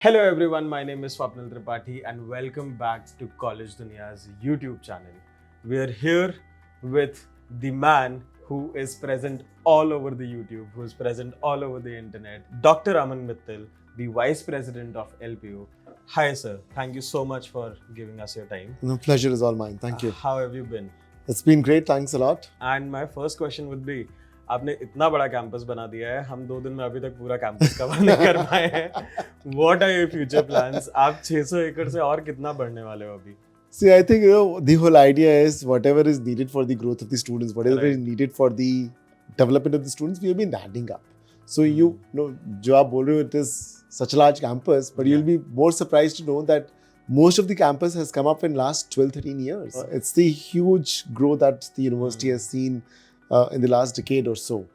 Hello everyone, my name is Swapnil Tripathi and welcome back to College Duniya's YouTube channel. We are here with the man who is present all over the YouTube, who is present all over the internet, Dr. Aman Mittal, the Vice President of LPU. Hi sir, thank you so much for giving us your time. No, pleasure is all mine. Thank you. How have you been? It's been great. Thanks a lot. And my first question would be, आपने इतना बड़ा campus बना दिया है, हम 2 दिन में अभी तक पूरा कैंपस कवर नहीं कर पाए हैं. What are your future plans? आप 600 एकड़ से और कितना बढ़ने वाले हो अभी? See, I think the whole idea is whatever is needed for the growth of the students, whatever is needed for the development of the students, we have been adding up. So you know, जो आप बोल रहे हो, it is such a large campus, but you'll be more surprised to know that most of the campus has come up in last 12-13 years. It's the huge growth that the university has seen in the last decade or so.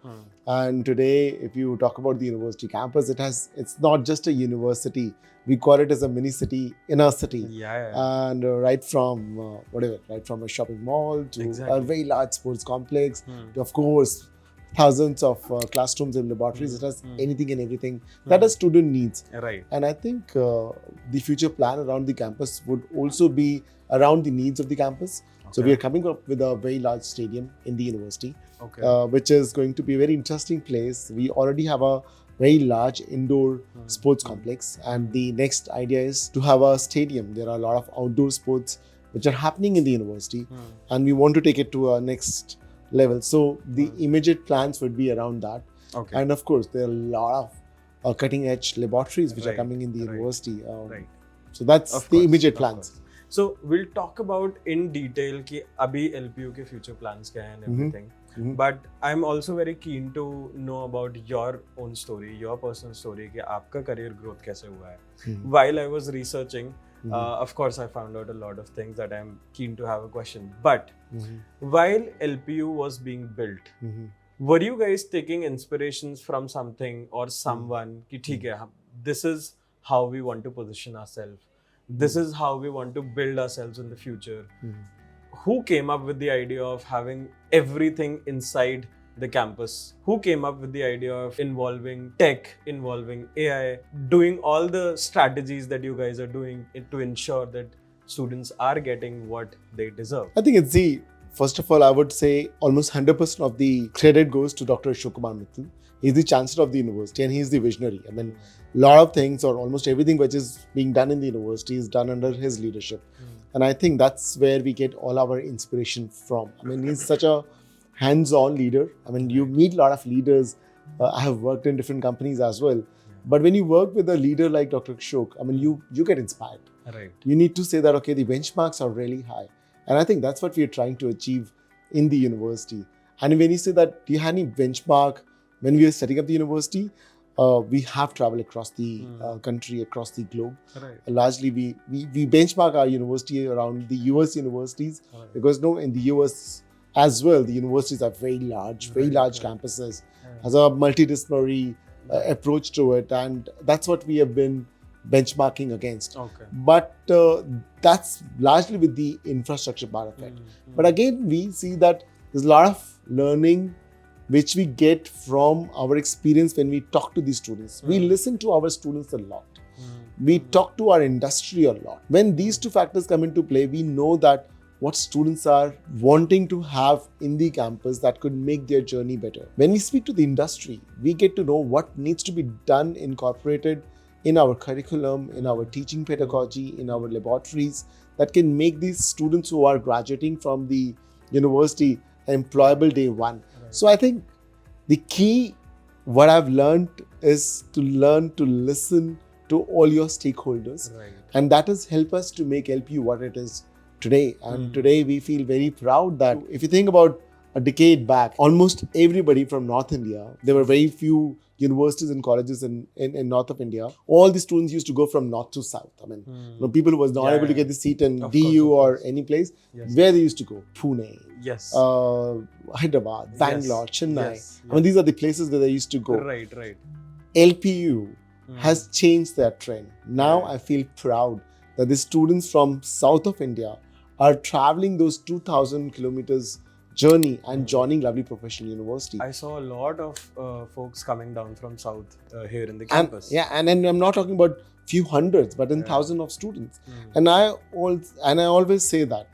And today, if you talk about the university campus, it's not just a university. We call it as a mini city in a city. And right from right from a shopping mall to a very large sports complex, to of course thousands of classrooms and laboratories. It has anything and everything that a student needs. Right. And I think the future plan around the campus would also be around the needs of the campus. So we are coming up with a very large stadium in the university, which is going to be a very interesting place. We already have a very large indoor sports complex, and the next idea is to have a stadium. There are a lot of outdoor sports which are happening in the university, and we want to take it to a next level. So the immediate plans would be around that. And of course, there are a lot of cutting edge laboratories which are coming in the university. So that's the immediate plans. So we'll talk about in detail कि अभी LPU के future plans क्या हैं and everything. But I'm also very keen to know about your own story, your personal story कि आपका career growth कैसे हुआ है. While I was researching, of course I found out a lot of things that I'm keen to have a question. But while LPU was being built, were you guys taking inspirations from something or someone कि ठीक है, this is how we want to position ourselves. This is how we want to build ourselves in the future. Who came up with the idea of having everything inside the campus? Who came up with the idea of involving tech, involving AI, doing all the strategies that you guys are doing to ensure that students are getting what they deserve? I think first of all, I would say almost 100% of the credit goes to Dr. Aman Mittal. He's the chancellor of the university and he's the visionary. I mean, a lot of things or almost everything which is being done in the university is done under his leadership. And I think that's where we get all our inspiration from. I mean, he's such a hands-on leader. I mean, you meet a lot of leaders. I have worked in different companies as well. But when you work with a leader like Dr. Ashok, I mean, you get inspired. Right. You need to say that, okay, the benchmarks are really high. And I think that's what we are trying to achieve in the university. And when you say that, do you have any benchmark when we are setting up the university? We have traveled across the country, across the globe. Largely, we benchmark our university around the US universities because in the US as well, the universities are very large campuses, has a multidisciplinary approach to it, and that's what we have been benchmarking against. But that's largely with the infrastructure part of it. But again, we see that there's a lot of learning which we get from our experience when we talk to these students. We listen to our students a lot. We talk to our industry a lot. When these two factors come into play, we know that what students are wanting to have in the campus that could make their journey better. When we speak to the industry, we get to know what needs to be done, incorporated in our curriculum, in our teaching pedagogy, in our laboratories that can make these students who are graduating from the university employable day one. So I think the key, what I've learned is to learn to listen to all your stakeholders. And that has helped us to make LPU what it is today. And today we feel very proud that if you think about a decade back, almost everybody from North India, there were very few universities and colleges in north of India. All the students used to go from north to south. I mean, people who was not able to get the seat in DU or any place, where they used to go. Pune, Hyderabad, Bangalore, Chennai. I mean, these are the places where they used to go. LPU has changed that trend. Now I feel proud that the students from south of India are traveling those 2,000 kilometers journey and joining lovely professional university. I saw a lot of folks coming down from south here in the campus. And then I'm not talking about few hundreds, but in thousands of students. And I always say that,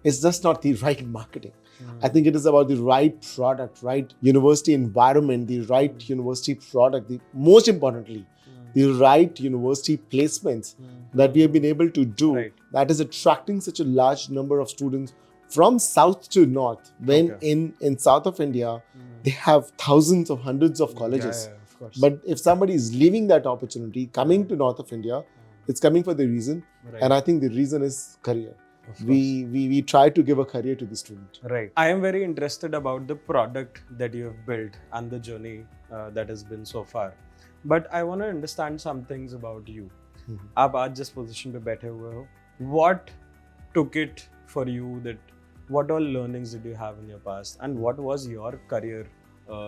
it's just not the right marketing. I think it is about the right product, right university environment, the right university product, most importantly, the right university placements that we have been able to do that is attracting such a large number of students from south to north. When in south of India, they have thousands of hundreds of colleges. Of course. But if somebody is leaving that opportunity, coming to north of India, it's coming for the reason. And I think the reason is career. We try to give a career to the student. Right. I am very interested about the product that you have built and the journey that has been so far. But I want to understand some things about you. आप आज जिस position पे बैठे हुए हो, what took it for you that what all learnings did you have in your past and what was your career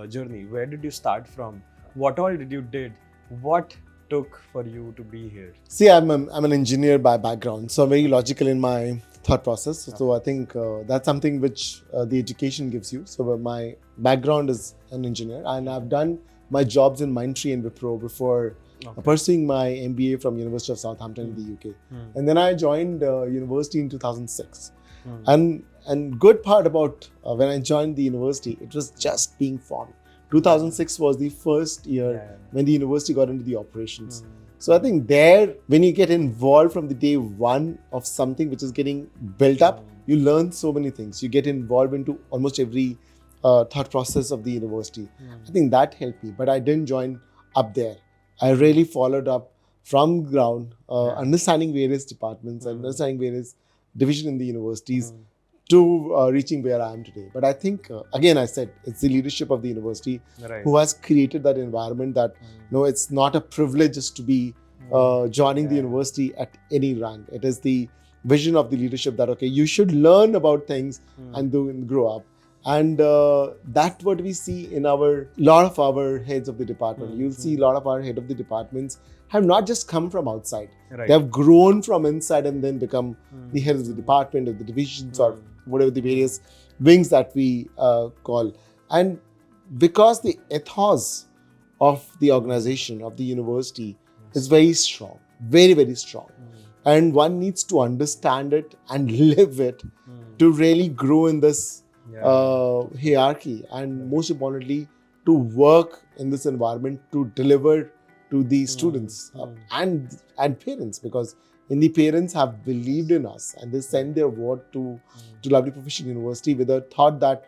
journey? Where did you start from? What all did you did? What took for you to be here? See, I'm an engineer by background, so I'm very logical in my thought process. So I think that's something which the education gives you. So my background is an engineer, and I've done my jobs in Mindtree and Wipro before pursuing my MBA from University of Southampton in the UK. And then I joined university in 2006. And good part about when I joined the university, it was just being formed. 2006 was the first year when the university got into the operations. So I think there, when you get involved from the day one of something which is getting built up, you learn so many things. You get involved into almost every thought process of the university. I think that helped me, but I didn't join up there. I really followed up from ground, understanding various departments, understanding various divisions in the universities, to reaching where I am today. But I think, again, I said, it's the leadership of the university who has created that environment that, it's not a privilege just to be joining the university at any rank. It is the vision of the leadership that, you should learn about things and grow up. And that's what we see in lot of our heads of the department. You'll see a lot of our head of the departments have not just come from outside. They have grown from inside and then become the head of the department, of the divisions, or whatever the various wings that we call. And because the ethos of the organization, of the university, is very strong, very, very strong. And one needs to understand it and live it to really grow in this hierarchy, and most importantly, to work in this environment to deliver to the students and parents, because when the parents have believed in us and they send their word to Lovely Professional University with a thought that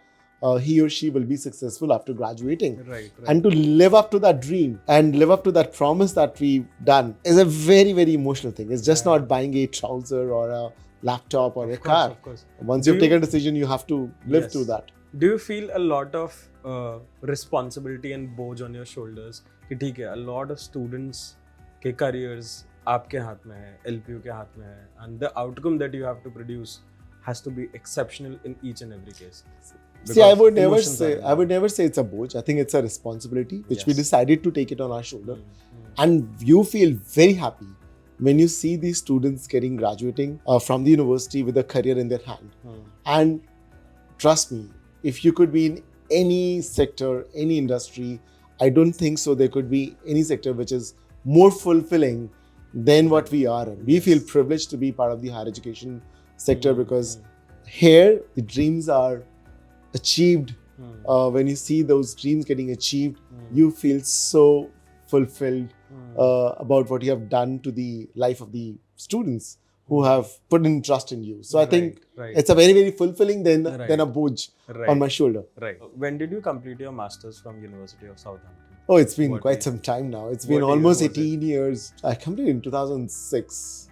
he or she will be successful after graduating. And to live up to that dream and live up to that promise that we've done is a very, very emotional thing. It's just not buying a trouser or a laptop or a car. Once you've taken a decision, you have to live through that. Do you feel a lot of responsibility and boge on your shoulders? कि ठीक है, a lot of students के careers आपके हाथ में है, LPU के हाथ में है, and the outcome that you have to produce has to be exceptional in each and every case. See, I would never say it's a boge. I think it's a responsibility which we decided to take it on our shoulder, and you feel very happy when you see these students graduating from the university with a career in their hand. And trust me, if you could be in any sector, any industry, I don't think so there could be any sector which is more fulfilling than what we are in. We feel privileged to be part of the higher education sector because here the dreams are achieved. When you see those dreams getting achieved, you feel so fulfilled about what you have done to the life of the students who have put in trust in you. So I think it's a very, very fulfilling than a boge on my shoulder. When did you complete your masters from University of Southampton? Oh, it's been quite some time now. It's been almost 18 years. I completed in 2006.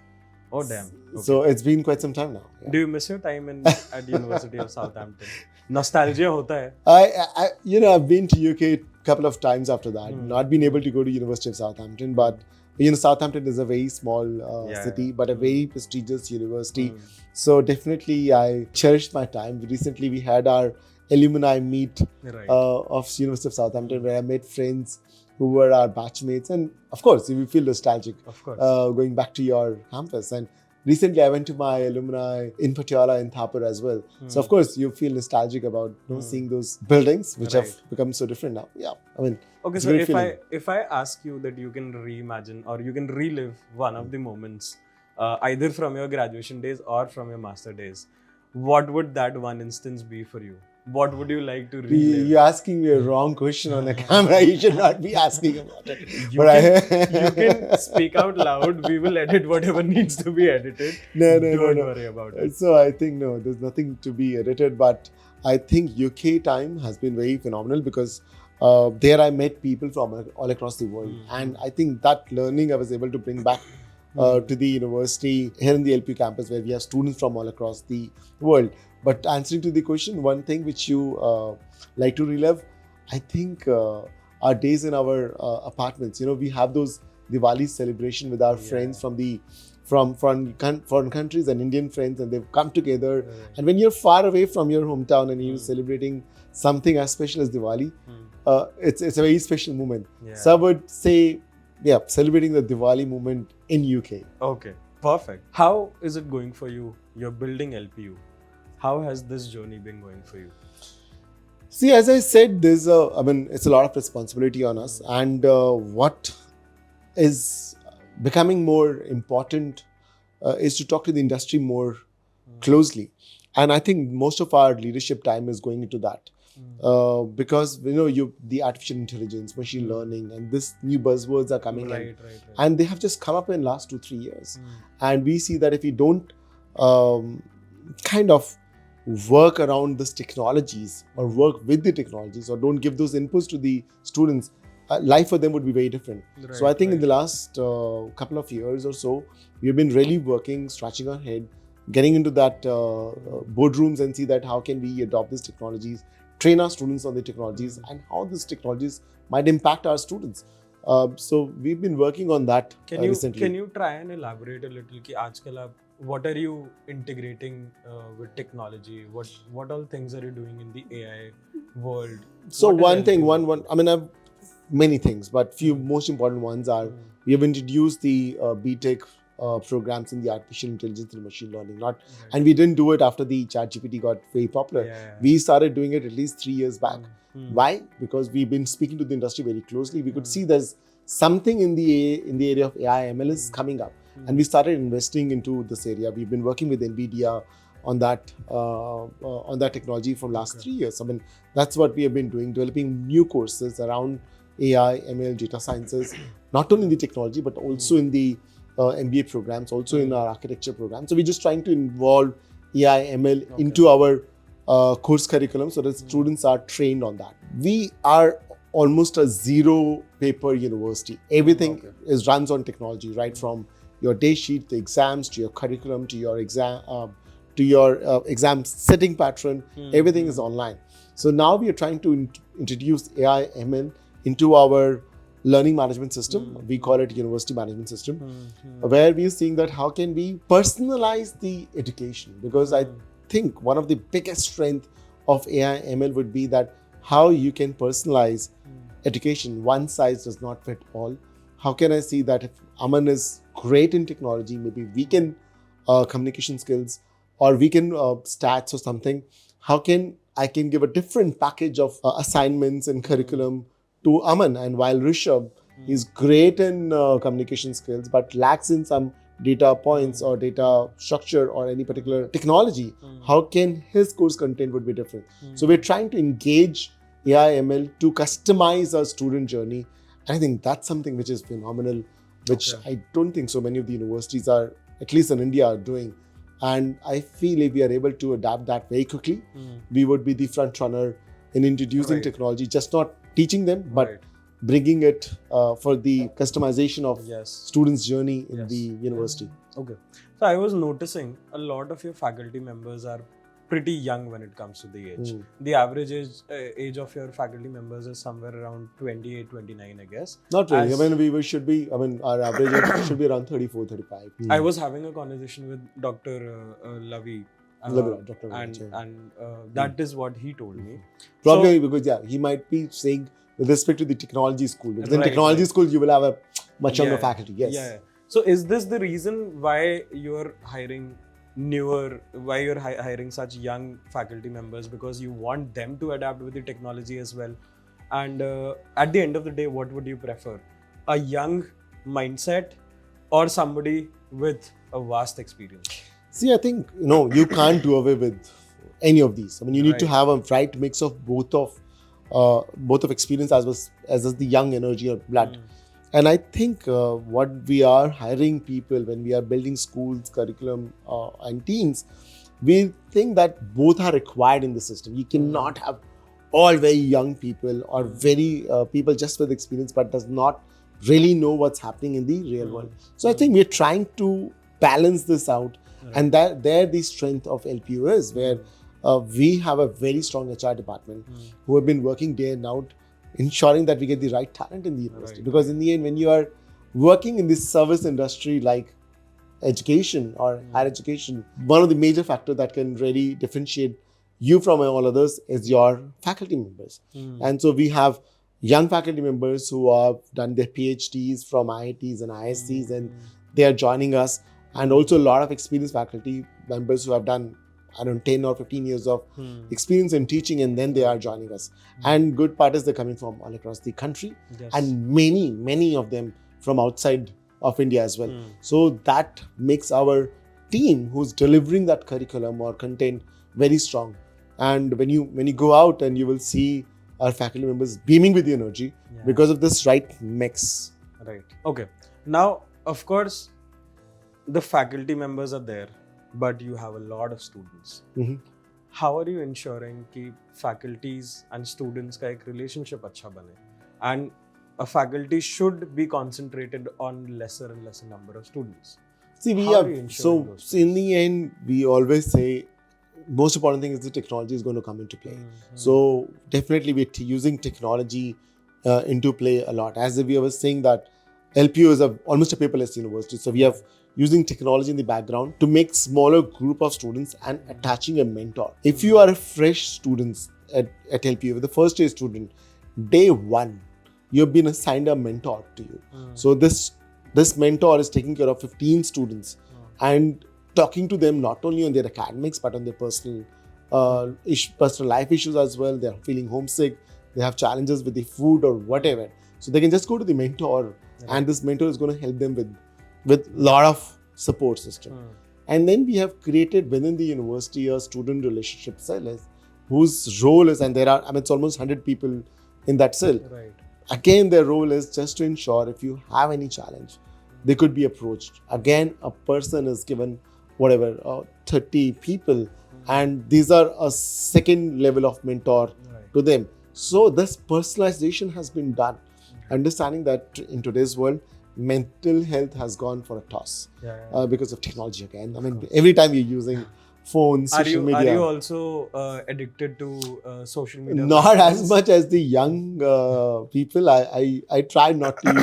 Oh, damn. Okay. So it's been quite some time now. Yeah. Do you miss your time at University of Southampton? Nostalgia hota hai. I've been to UK a couple of times after that. Not been able to go to University of Southampton, but Southampton is a very small city, but a very prestigious university. So definitely I cherished my time. Recently we had our alumni meet of University of Southampton, where I met friends who were our batchmates. And of course, you feel nostalgic going back to your campus. And recently I went to my alumni in Patiala in Thapar as well. So of course you feel nostalgic about seeing those buildings which have become so different now. Yeah, I mean, okay. So if I ask you that you can reimagine or you can relive one of the moments, either from your graduation days or from your master days, what would that one instance be for you? What would you like to relive? You're asking me a wrong question on the camera. You should not be asking about it. You can speak out loud. We will edit whatever needs to be edited. No. Don't worry about it. So I think no, there's nothing to be edited. But I think UK time has been very phenomenal because there I met people from all across the world, and I think that learning I was able to bring back to the university here in the LPU campus, where we have students from all across the world. But answering to the question, one thing which you like to relive, I think our days in our apartments. We have those Diwali celebration with our friends from foreign countries and Indian friends, and they've come together. And when you're far away from your hometown and you're celebrating something as special as Diwali, it's a very special moment. So I would say, celebrating the Diwali moment in UK. Okay, perfect. How is it going for you? You're building LPU. How has this journey been going for you? See, as I said, it's a lot of responsibility on us, and what is becoming more important is to talk to the industry more closely. And I think most of our leadership time is going into that. Because the artificial intelligence, machine learning, and this new buzzwords are coming in, and they have just come up in last 2-3 years. And we see that if we don't kind of work around these technologies or work with the technologies or don't give those inputs to the students, life for them would be very different. So I think in the last couple of years or so, we have been really working, scratching our head, getting into that boardrooms and see that how can we adopt these technologies, train our students on the technologies, and how these technologies might impact our students. So we've been working on that recently. Can you try and elaborate a little? Ki aajkal what are you integrating with technology? What all things are you doing in the AI world? So I've many things, but few most important ones are we have introduced the B.Tech programs in the artificial intelligence and machine learning. And we didn't do it after the ChatGPT got very popular. We started doing it at least 3 years back. Why? Because we've been speaking to the industry very closely. We could see there's something in the area of AI ML is coming up, and we started investing into this area. We've been working with NVIDIA on that technology for last 3 years. That's what we have been doing, developing new courses around AI, ML, data sciences, not only in the technology but also in the MBA programs, also in our architecture program. So we're just trying to involve AI, ML into our course curriculum so that students are trained on that. We are almost a zero paper university. Everything runs on technology, right from your day sheet, the exams, to your curriculum, to your exam setting pattern. Everything is online. So now we are trying to introduce AI, ML into our learning management system. We call it university management system, where we are seeing that how can we personalize the education, because I think one of the biggest strength of AI ML would be that how you can personalize education. One size does not fit all. How can I see that if Aman is great in technology, maybe we can communication skills, or we can stats or something, how can I can give a different package of assignments and curriculum to Aman, and while Rishabh is great in communication skills but lacks in some data points or data structure or any particular technology, how can his course content would be different? So we're trying to engage AI ML to customize our student journey. And I think that's something which is phenomenal, which I don't think so many of the universities are, at least in India, are doing. And I feel if we are able to adapt that very quickly, we would be the front runner in introducing technology, just not teaching them, but bringing it for the customization of students' journey in the university. Okay. So I was noticing a lot of your faculty members are pretty young when it comes to the age. The average age of your faculty members is somewhere around 28, 29, I guess. Not really. Our average age should be around 34, 35. I was having a conversation with Dr. Lavi. And that is what he told me. Probably because he might be saying with respect to the technology school. Because in technology school, you will have a much younger faculty. Yes. So is this the reason why you're hiring hiring such young faculty members, because you want them to adapt with the technology as well? And at the end of the day, what would you prefer? A young mindset or somebody with a vast experience? See, I think you can't do away with any of these. I mean, you need to Right. have a right mix of both of experience as the young energy or blood. And I think what we are hiring people when we are building schools, curriculum, and teams, we think that both are required in the system. You cannot have all very young people or very people just with experience but does not really know what's happening in the real world. So I think we're trying to balance this out, and that there the strength of LPU is, where we have a very strong HR department who have been working day and out, ensuring that we get the right talent in the university. Because in the end, when you are working in this service industry like education or higher education, one of the major factors that can really differentiate you from all others is your faculty members. And so we have young faculty members who have done their PhDs from IITs and ISCs, and they are joining us. And also a lot of experienced faculty members who have done, 10 or 15 years of experience in teaching, and then they are joining us. And good part is they're coming from all across the country, and many of them from outside of India as well. So that makes our team who's delivering that curriculum or content very strong. And when you go out, and you will see our faculty members beaming with the energy because of this right mix. Right. Okay. Now, of course, the faculty members are there, but you have a lot of students. How are you ensuring कि faculties and students का एक relationship अच्छा बने? And a faculty should be concentrated on lesser and lesser number of students. See, How are you ensuring those in the end, we always say most important thing is the technology is going to come into play. So definitely we're using technology into play a lot. As we were saying that LPU is almost a paperless university. So we have using technology in the background to make smaller group of students and attaching a mentor. If you are a fresh student at LPU, the first year student, day one, you've been assigned a mentor to you. So this mentor is taking care of 15 students and talking to them not only on their academics but on their personal life issues as well. They're feeling homesick, they have challenges with the food or whatever. So they can just go to the mentor, and this mentor is going to help them with lot of support system. And then we have created within the university a student relationship cell whose role is, and there are, it's almost 100 people in that cell. Right. Again, their role is just to ensure if you have any challenge, they could be approached. Again, a person is given 30 people, and these are a second level of mentor to them. So this personalization has been done, understanding that in today's world, mental health has gone for a toss because of technology again. Every time you're using phones, social media. Are you also addicted to social media? Not as much as the young people. I try not to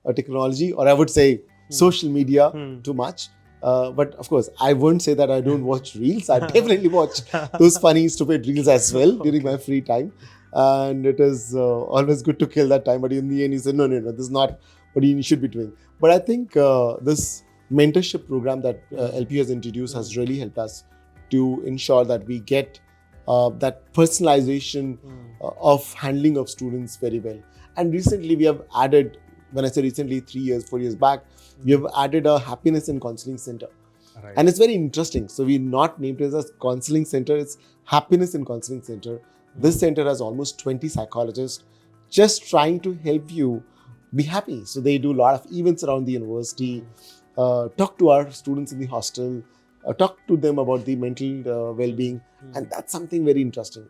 use technology, or I would say social media too much. But of course, I wouldn't say that I don't watch reels. I definitely watch those funny, stupid reels as well during my free time. And it is always good to kill that time. But in the end, you say, no, this is not what you should be doing. But I think this mentorship program that LP has introduced has really helped us to ensure that we get that personalization of handling of students very well. And recently we have added, when I say recently, 3 years, 4 years back, we have added a happiness and counseling center. Right. And it's very interesting. So we not named it as counseling center, it's happiness and counseling center. This center has almost 20 psychologists just trying to help you be happy. So they do a lot of events around the university, talk to our students in the hostel, talk to them about the mental well-being. And that's something very interesting.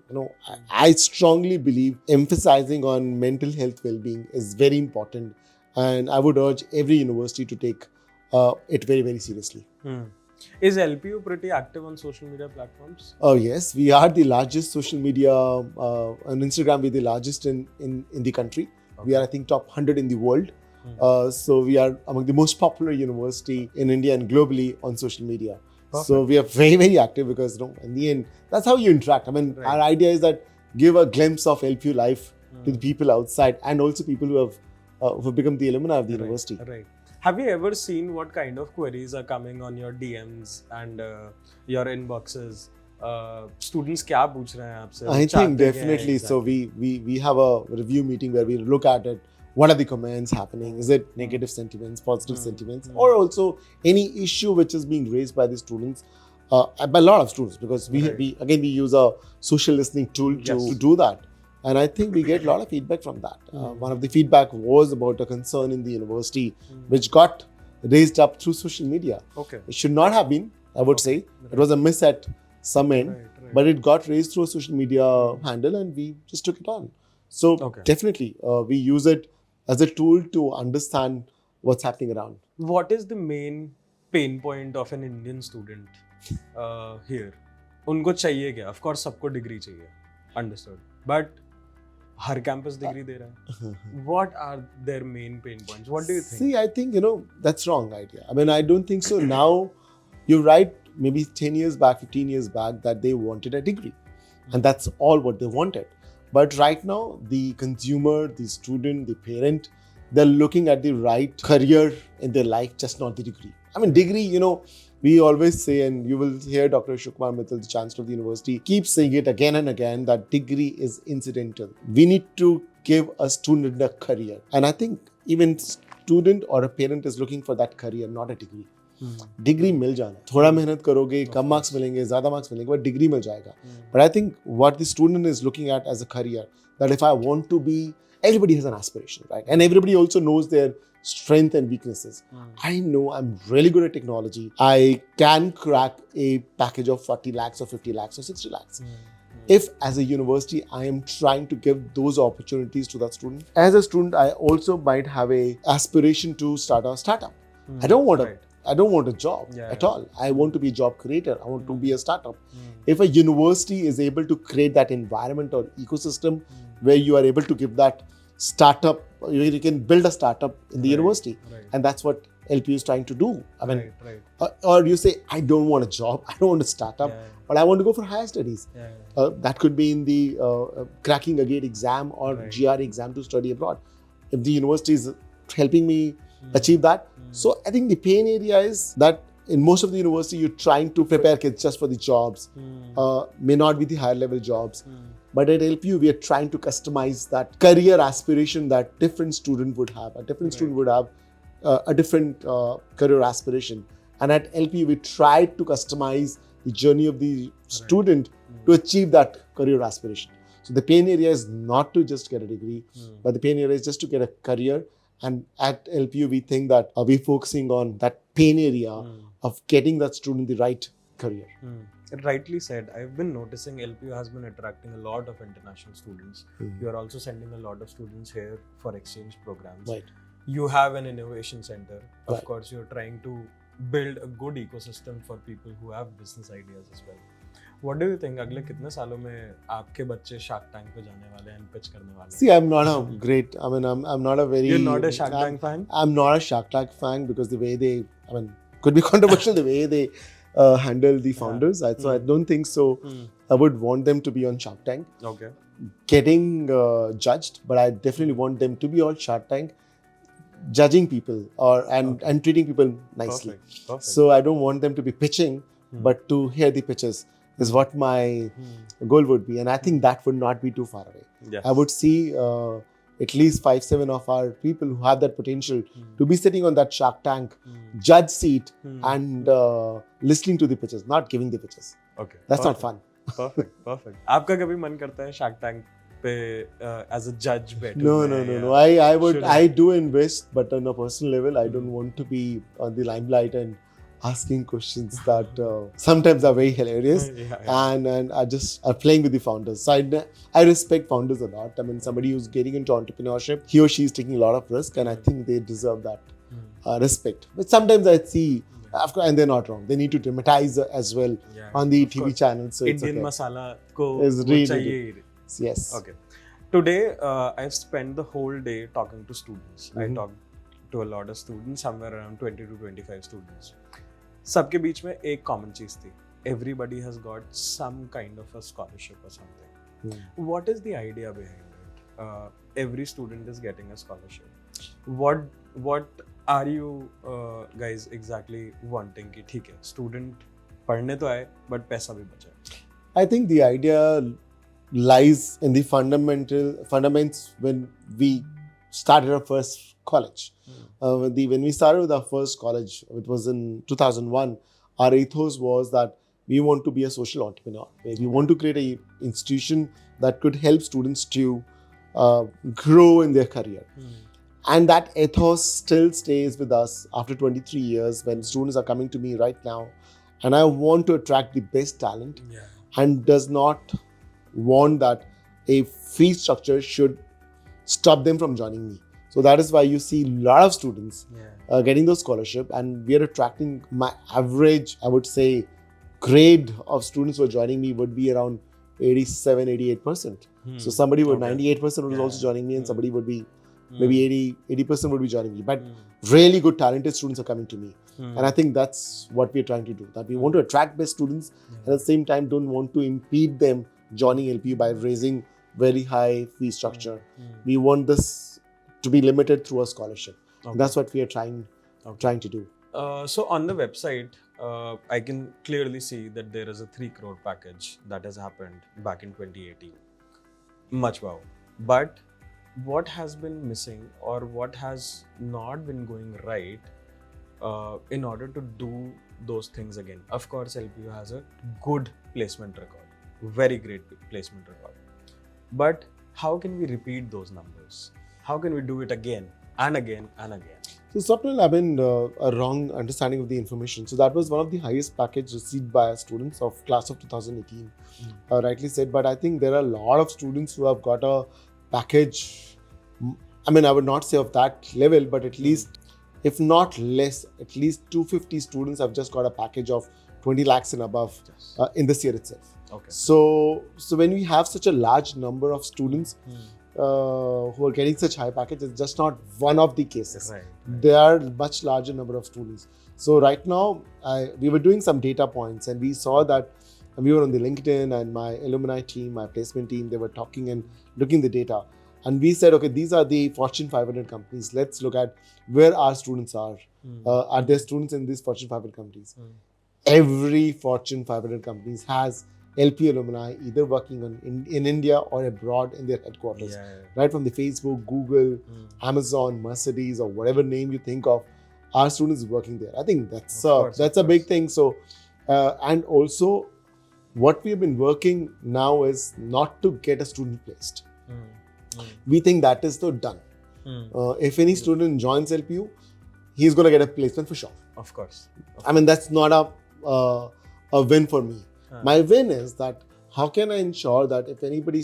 I strongly believe emphasizing on mental health well-being is very important. And I would urge every university to take it very, very seriously. Is LPU pretty active on social media platforms? Oh yes, we are the largest social media, on Instagram we're the largest in the country. We are, I think, top 100 in the world. So we are among the most popular university in India and globally on social media. Perfect. So we are very, very active because in the end, that's how you interact. Our idea is that give a glimpse of LPU life to the people outside and also people who have become the alumni of the university. Right. Have you ever seen what kind of queries are coming on your DMs and your inboxes? Students क्या पूछ रहे हैं आपसे? I think definitely. So we have a review meeting where we look at it. What are the comments happening? Is it negative sentiments, positive sentiments, or also any issue which is being raised by the students, by a lot of students? Because we use a social listening tool to do that, and I think we get a lot of feedback from that. One of the feedback was about a concern in the university, which got raised up through social media. Okay, it should not have been. I would say it was a miss at some end, but it got raised through a social media handle, and we just took it on. So definitely, we use it as a tool to understand what's happening around. What is the main pain point of an Indian student here? उनको चाहिए क्या? Of course, सबको degree चाहिए. Understood. But her campus degree दे रहा है. What are their main pain points? What do you think? See, I think that's wrong idea. I mean, I don't think so. Now, you're right. Maybe 10 years back, 15 years back, that they wanted a degree, and that's all what they wanted. But right now, the consumer, the student, the parent, they're looking at the right career in their life, just not the degree. I mean, degree, we always say, and you will hear Dr. Aman Mittal, the Chancellor of the University, keep saying it again and again, that degree is incidental. We need to give a student a career. And I think even student or a parent is looking for that career, not a degree. Degree मिल जाना, थोड़ा मेहनत करोगे, कम marks मिलेंगे, ज़्यादा marks मिलेंगे, but degree मिल जाएगा. But I think what the student is looking at as a career, that if I want to be, everybody has an aspiration, right? And everybody also knows their strength and weaknesses. I know I'm really good at technology. I can crack a package of 40 lakhs or 50 lakhs or 60 lakhs. If as a university, I am trying to give those opportunities to that student. As a student, I also might have a aspiration to start a startup. I don't want a job at all. I want to be a job creator. I want to be a startup. If a university is able to create that environment or ecosystem where you are able to give that startup, you can build a startup in the university. And that's what LPU is trying to do. I mean, or you say, I don't want a job, I don't want a startup, but I want to go for higher studies. That could be in the cracking a GATE exam or GRE exam to study abroad. If the university is helping me achieve that. So I think the pain area is that in most of the university, you're trying to prepare kids just for the jobs, may not be the higher level jobs. But at LPU, we are trying to customize that career aspiration that different student would have. A different student would have a different career aspiration. And at LPU, we try to customize the journey of the student to achieve that career aspiration. So the pain area is not to just get a degree, but the pain area is just to get a career. And at LPU, we think that we're focusing on that pain area of getting that student the right career. Rightly said. I've been noticing LPU has been attracting a lot of international students. You are also sending a lot of students here for exchange programs. Right. You have an innovation center. Of course, you're trying to build a good ecosystem for people who have business ideas as well. What do you think? अगले कितने सालों में आपके बच्चे Shark Tank पे जाने वाले हैं, pitch करने वाले हैं? See, I'm not a great. I mean, I'm not a very. You're not a Shark Tank fan? I'm not a Shark Tank fan because the way they, I mean, could be controversial the way they handle the founders. So I don't think so. I would want them to be on Shark Tank. Okay. Getting judged, but I definitely want them to be on Shark Tank, judging people and treating people nicely. Perfect. So I don't want them to be pitching, but to hear the pitches is what my goal would be. And I think that would not be too far away. Yes. I would see at least 5-7 of our people who have that potential to be sitting on that Shark Tank judge seat and listening to the pitches, not giving the pitches. Okay. That's not fun. Perfect. आपका कभी मन करता है Shark Tank पे as a judge बैठूं? No. I do invest, but on a personal level, I don't want to be on the limelight and asking questions that sometimes are very hilarious. And I just are playing with the founders. So I respect founders a lot. I mean, somebody who's getting into entrepreneurship, he or she is taking a lot of risk, and I think they deserve that respect. But sometimes I see, and they're not wrong, they need to dramatize as well on the TV channels. So Indian masala ko is really chahiye. Yes. Okay. Today, I've spent the whole day talking to students. I talked to a lot of students, somewhere around 20 to 25 students. सबके बीच में एक common चीज थी. Everybody has got some kind of a scholarship or something. What is the idea behind it? Every student is getting a scholarship. What are you guys exactly wanting कि ठीक है student पढ़ने तो आए but पैसा भी बचाए? I think the idea lies in the fundamentals when we started our first college. When we started with our first college, it was in 2001. Our ethos was that we want to be a social entrepreneur. We want to create an institution that could help students to grow in their career. And that ethos still stays with us after 23 years when students are coming to me right now. And I want to attract the best talent and does not want that a fee structure should stop them from joining me. So that is why you see a lot of students getting those scholarship, and we are attracting my average, I would say, grade of students who are joining me would be around 87, 88%. So somebody would 98% was also joining me, and somebody would be maybe 80% would be joining me. But really good talented students are coming to me. And I think that's what we're trying to do. That we want to attract best students and at the same time don't want to impede them joining LPU by raising very high fee structure. We want this to be limited through a scholarship. That's what we are trying to do. So on the website, I can clearly see that there is a 3 crore package that has happened back in 2018. Much wow. But what has been missing or what has not been going right in order to do those things again? Of course, LPU has a good placement record, very great placement record. But how can we repeat those numbers? How can we do it again and again and again? So, Swapnil, I've been a wrong understanding of the information. So, that was one of the highest packages received by students of class of 2018, rightly said. But I think there are a lot of students who have got a package. I mean, I would not say of that level, but at least, if not less, at least 250 students have just got a package of 20 lakhs and above in this year itself. Okay. So when we have such a large number of students who are getting such high packages, it's just not one of the cases. Right. There are much larger number of students. So right now, we were doing some data points and we saw that we were on the LinkedIn and my alumni team, my placement team, they were talking and looking the data. And we said, okay, these are the Fortune 500 companies. Let's look at where our students are. Are there students in these Fortune 500 companies? Every Fortune 500 companies has LP alumni either working in India or abroad in their headquarters. Right from the Facebook, Google, Amazon, Mercedes, or whatever name you think of, our students working there. I think that's a big thing. So, and also what we have been working now is not to get a student placed. We think that is so done. If any student joins LPU, he's going to get a placement for sure. Of course. I mean, that's not a win for me. My win is that how can I ensure that if anybody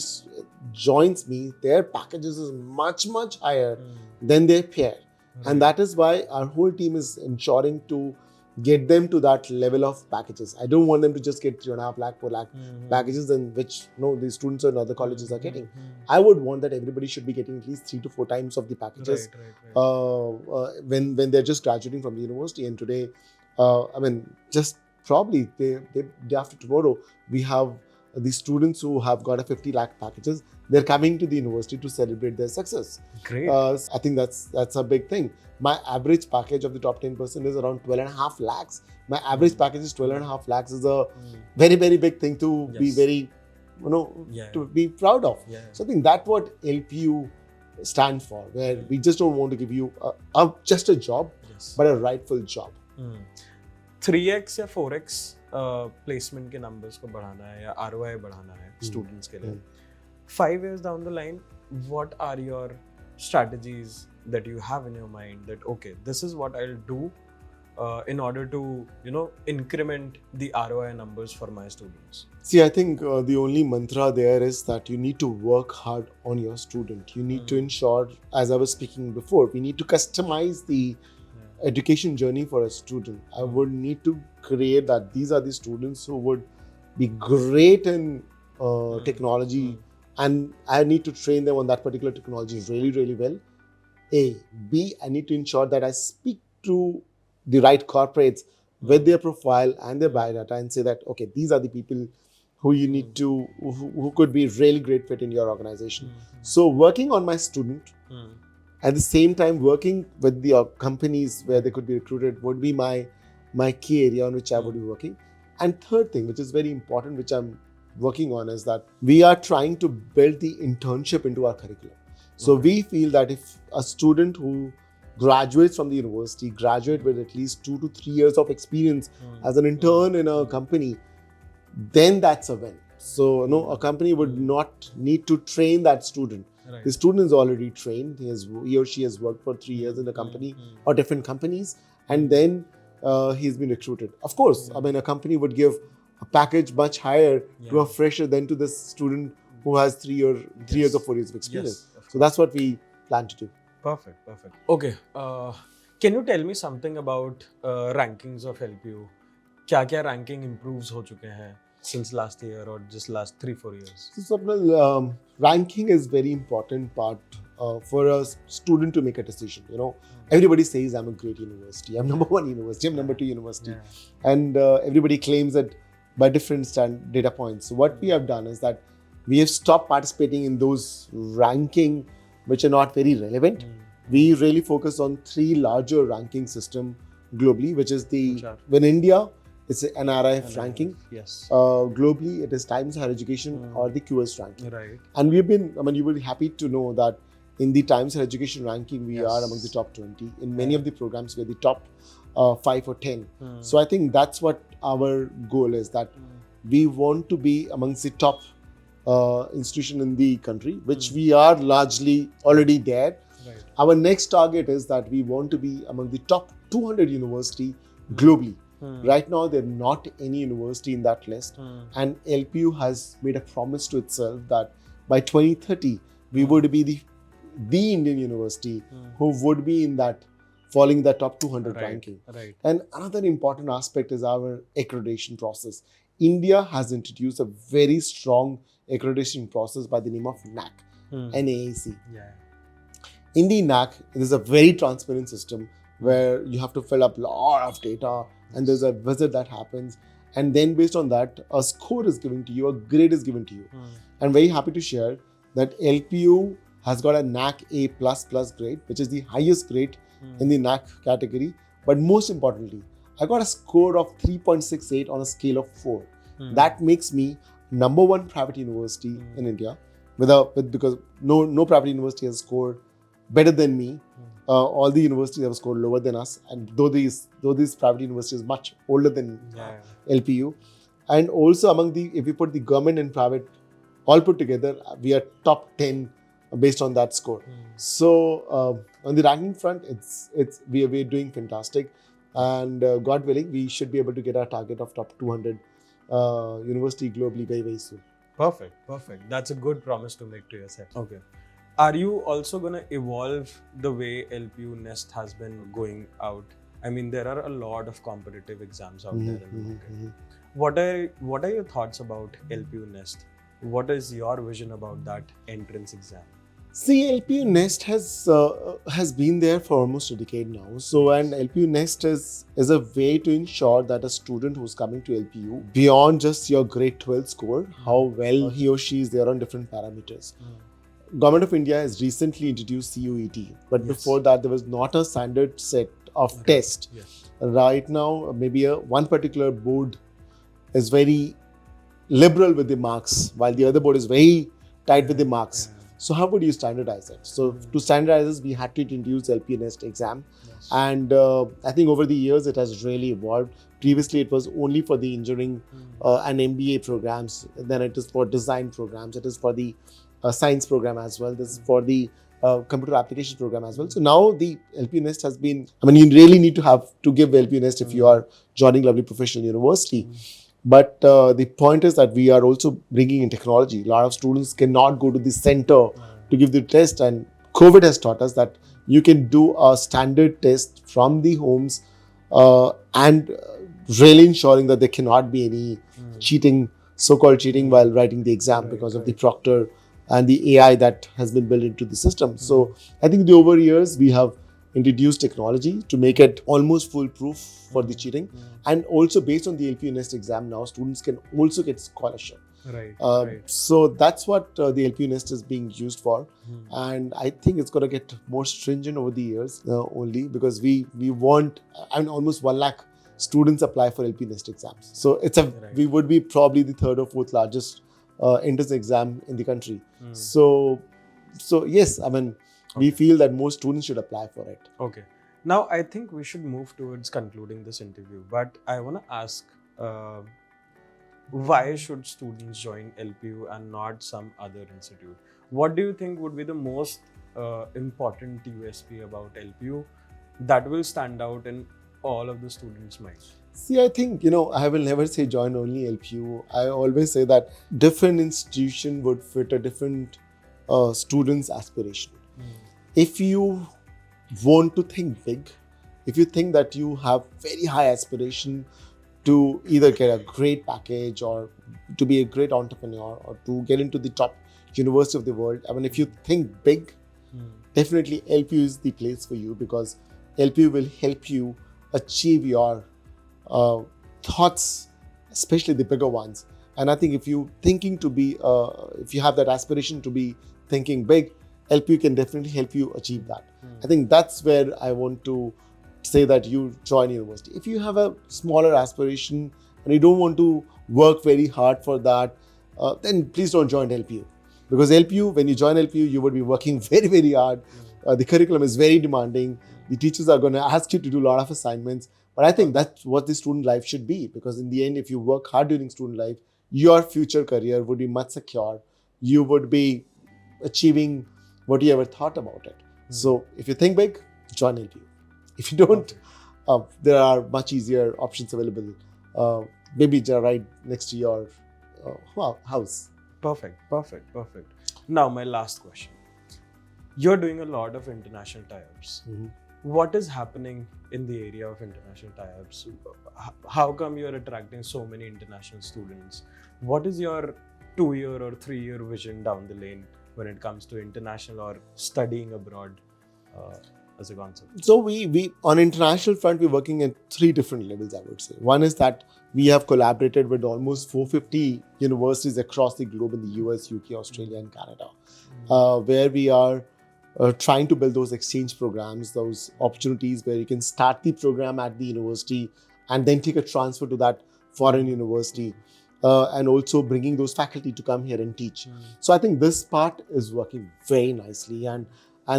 joins me, their packages is much, much higher than their peer. And that is why our whole team is ensuring to get them to that level of packages. I don't want them to just get 3.5 lakh, 4 lakh packages in which the students in other colleges are getting. I would want that everybody should be getting at least 3 to 4 times of the packages when they're just graduating from the university. And today, I mean, just probably day after tomorrow, we have the students who have got a 50 lakh packages. They're coming to the university to celebrate their success. Great. I think that's a big thing. My average package of the top 10% is around 12.5 lakhs. My average package is 12.5 lakhs is a very, very big thing to be very, to be proud of. So I think that's what LPU stands for, where we just don't want to give you just a job, but a rightful job. 3x या 4x placement के numbers को बढ़ाना है या ROI बढ़ाना है students के लिए. 5 years down the line, what are your strategies that you have in your mind that, okay, this is what I'll do in order to, increment the ROI numbers for my students? See, I think the only mantra there is that you need to work hard on your student. You need to ensure, as I was speaking before, we need to customize the education journey for a student. I would need to create that these are the students who would be great in technology, and I need to train them on that particular technology really, really well. A. B, I need to ensure that I speak to the right corporates with their profile and their biodata and say that, okay, these are the people who you need to, who could be really great fit in your organization. So working on my student, At the same time, working with the companies where they could be recruited would be my key area on which I would be working. And third thing, which is very important, which I'm working on, is that we are trying to build the internship into our curriculum. So we feel that if a student who graduates from the university, graduate with at least 2 to 3 years of experience as an intern in a company, then that's a win. So, a company would not need to train that student. Right. The student is already trained. He or she has worked for 3 years in a company or different companies, and then he's been recruited. Of course, I mean, a company would give a package much higher to a fresher than to this student who has 3 years or 4 years of experience. Yes, of so that's what we plan to do. Perfect. Okay. Can you tell me something about rankings of LPU? क्या ranking improves हो चुके हैं since last year or just last 3-4 years? So, Swapnil, ranking is very important part for a student to make a decision. Everybody says I'm a great university, I'm number 1 university, I'm number 2 university, and everybody claims it by different data points. So what we have done is that we have stopped participating in those ranking which are not very relevant. We really focus on 3 larger ranking system globally, which is in India, it's an NRIF ranking. Yes. Globally, it is Times Higher Education or the QS ranking. Right. And you will be happy to know that in the Times Higher Education ranking, we are among the top 20. In many of the programs, we're the top 5 or 10. So I think that's what our goal is, that we want to be amongst the top institution in the country, which we are largely already there. Right. Our next target is that we want to be among the top 200 university globally. Right now, there are not any university in that list, and LPU has made a promise to itself that by 2030 we would be the Indian university who would be in that, falling the top 200 ranking. Right. And another important aspect is our accreditation process. India has introduced a very strong accreditation process by the name of NAAC, NAAC. Yeah. In the NAAC, it is a very transparent system where you have to fill up a lot of data, and there's a visit that happens, and then based on that, a score is given to you, a grade is given to you. I'm very happy to share that LPU has got a NAAC A++ grade, which is the highest grade in the NAAC category. But most importantly, I got a score of 3.68 on a scale of 4. That makes me number 1 private university in India, because no private university has scored better than me. All the universities have scored lower than us, and though these private universities are much older than LPU, and also if we put the government and private all put together, we are top 10 based on that score. So on the ranking front, we're doing fantastic, and God willing, we should be able to get our target of top 200 university globally very, very soon. Perfect. That's a good promise to make to yourself. Okay. Are you also going to evolve the way LPUNEST has been going out? I mean, there are a lot of competitive exams out there in the market. What are your thoughts about LPUNEST? What is your vision about that entrance exam? See, LPUNEST has been there for almost a decade now. So, and LPUNEST is a way to ensure that a student who's coming to LPU, beyond just your grade 12 score, how well he or she is there on different parameters. Government of India has recently introduced CUET, but before that there was not a standard set of tests. Right now, maybe one particular board is very liberal with the marks, while the other board is very tight with the marks. So how would you standardize it? So to standardize this, we had to introduce LPUNEST exam, and I think over the years it has really evolved. Previously, it was only for the engineering and MBA programs. Then it is for design programs. It is for the science program as well. This is for the computer application program as well. So now the LPUNEST has been, you really need to give LPUNEST if you are joining lovely professional university. But the point is that we are also bringing in technology. A lot of students cannot go to the center to give the test, and COVID has taught us that you can do a standard test from the homes and really ensuring that there cannot be any cheating, so-called cheating while writing the exam because of the proctor and the AI that has been built into the system. So I think over years we have introduced technology to make it almost foolproof for the cheating. And also based on the LPUNEST exam now, students can also get scholarship. Right. So that's what the LPUNEST is being used for. And I think it's going to get more stringent over the years only because we want, almost 1 lakh students apply for LPUNEST exams. So we would be probably the third or fourth largest entrance exam in the country. So yes, we feel that more students should apply for it. Okay. Now I think we should move towards concluding this interview, but I want to ask, why should students join LPU and not some other institute? What do you think would be the most important USP about LPU that will stand out in all of the students' minds? See, I think, I will never say join only LPU. I always say that different institution would fit a different student's aspiration. If you want to think big, if you think that you have very high aspiration to either get a great package or to be a great entrepreneur or to get into the top university of the world, if you think big, definitely LPU is the place for you because LPU will help you achieve your thoughts, especially the bigger ones. And I think if you have that aspiration to be thinking big, LPU can definitely help you achieve that. I think that's where I want to say that you join university. If you have a smaller aspiration and you don't want to work very hard for that, then please don't join LPU. Because LPU, when you join LPU, you would be working very, very hard. The curriculum is very demanding. The teachers are going to ask you to do a lot of assignments. But I think that's what the student life should be. Because in the end, if you work hard during student life, your future career would be much secure. You would be achieving what you ever thought about it. So if you think big, join LPU. If you don't, there are much easier options available. Maybe right next to your house. Perfect. Now, my last question. You're doing a lot of international tie-ups. What is happening in the area of international tie-ups? How come you're attracting so many international students? What is your 2-year or 3-year vision down the lane when it comes to international or studying abroad as a concept? So we on international front, we're working at 3 different levels, I would say. One is that we have collaborated with almost 450 universities across the globe in the US, UK, Australia, and Canada, where we are trying to build those exchange programs, those opportunities where you can start the program at the university and then take a transfer to that foreign university, and also bringing those faculty to come here and teach. So I think this part is working very nicely, and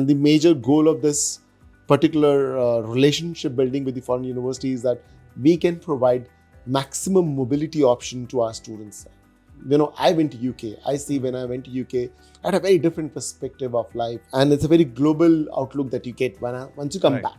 the major goal of this particular relationship building with the foreign university is that we can provide maximum mobility option to our students. I went to UK. I see when I went to UK, I had a very different perspective of life, and it's a very global outlook that you get once you come back.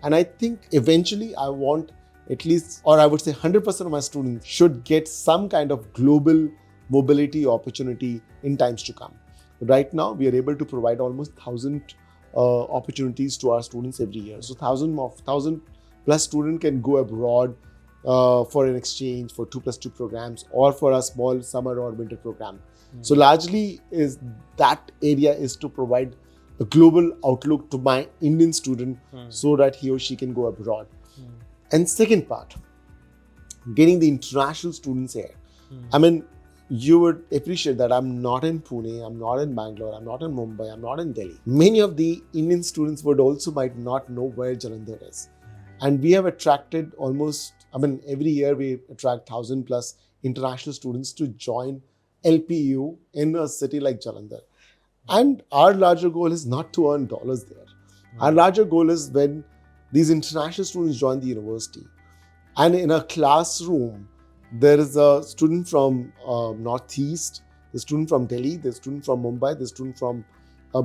And I think eventually I want at least, or I would say 100% of my students should get some kind of global mobility opportunity in times to come. Right now, we are able to provide almost 1,000 opportunities to our students every year. So 1,000 plus students can go abroad for an exchange, for 2+2 programs, or for a small summer or winter program. So largely that area is to provide a global outlook to my Indian student so that he or she can go abroad. And second part, getting the international students here. You would appreciate that I'm not in Pune, I'm not in Bangalore, I'm not in Mumbai, I'm not in Delhi. Many of the Indian students might not know where Jalandhar is. And we have attracted every year we attract 1,000 plus international students to join LPU in a city like Jalandhar. And our larger goal is not to earn dollars there. Our larger goal is when these international students join the university, and in a classroom, there is a student from Northeast, there's a student from Delhi, there's a student from Mumbai, there's a student from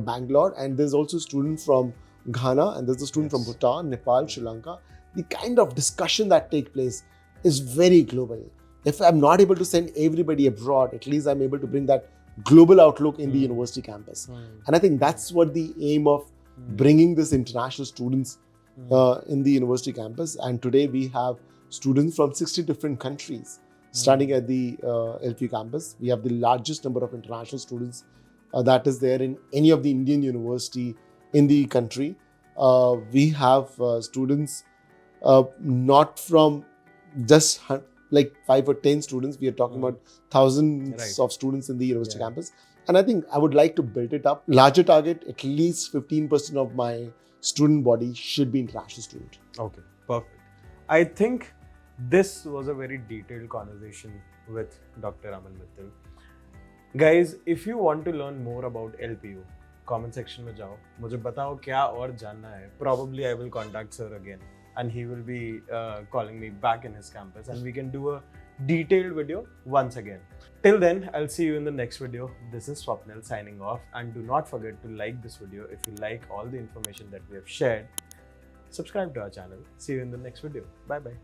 Bangalore, and there's also a student from Ghana, and there's a student from Bhutan, Nepal, Sri Lanka. The kind of discussion that takes place is very global. If I'm not able to send everybody abroad, at least I'm able to bring that global outlook in the university campus. And I think that's what the aim of bringing this international students in the university campus. And today we have students from 60 different countries studying at the LPU campus. We have the largest number of international students that is there in any of the Indian university in the country. We have students not from just like 5 or 10 students. We are talking about thousands Right. of students in the university Yeah. campus. And I think I would like to build it up. Larger target, at least 15% of my student body should be international student. Okay, perfect. I think this was a very detailed conversation with Dr. Aman Mittal. Guys, if you want to learn more about LPU, comment section में जाओ, मुझे बताओ क्या और जानना है. Probably I will contact sir again, and he will be calling me back in his campus, and we can do a detailed video once again. Till then, I'll see you in the next video. This is Swapnil signing off, and do not forget to like this video if you like all the information that we have shared. Subscribe to our channel. See you in the next video. Bye bye.